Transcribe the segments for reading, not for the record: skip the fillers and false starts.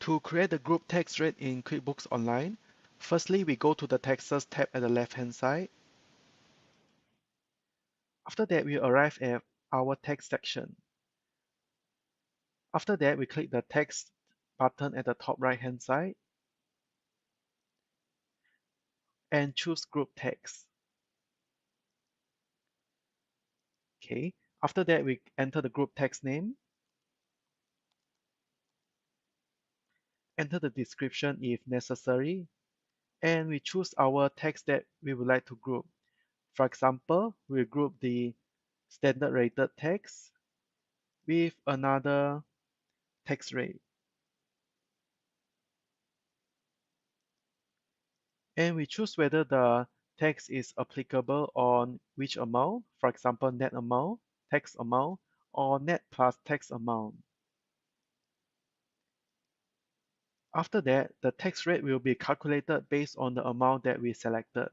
To create the group tax rate in QuickBooks Online, firstly we go to the Taxes tab at the left-hand side. After that, we arrive at our tax section. After that, we click the text button at the top right-hand side and choose Group Tax. Okay. After that, we enter the group tax name, enter the description if necessary, and we choose our tax that we would like to group. For example, we group the standard rated tax with another tax rate. And we choose whether the tax is applicable on which amount, for example, net amount, tax amount, or net plus tax amount. After that, the tax rate will be calculated based on the amount that we selected.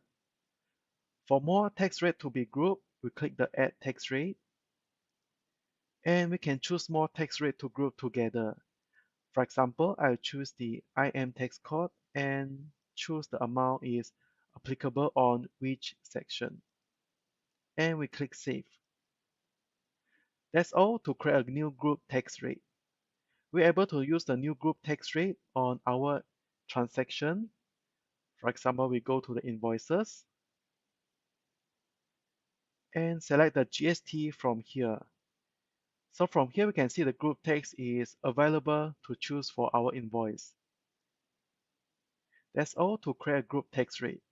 For more tax rate to be grouped, we click the Add Tax Rate, and we can choose more tax rate to group together. For example, I'll choose the IM tax code and choose the amount is applicable on which section. And we click Save. That's all to create a new group tax rate. We're able to use the new group tax rate on our transaction. For example, we go to the invoices and select the GST from here. So from here, we can see the group tax is available to choose for our invoice. That's all to create a group tax rate.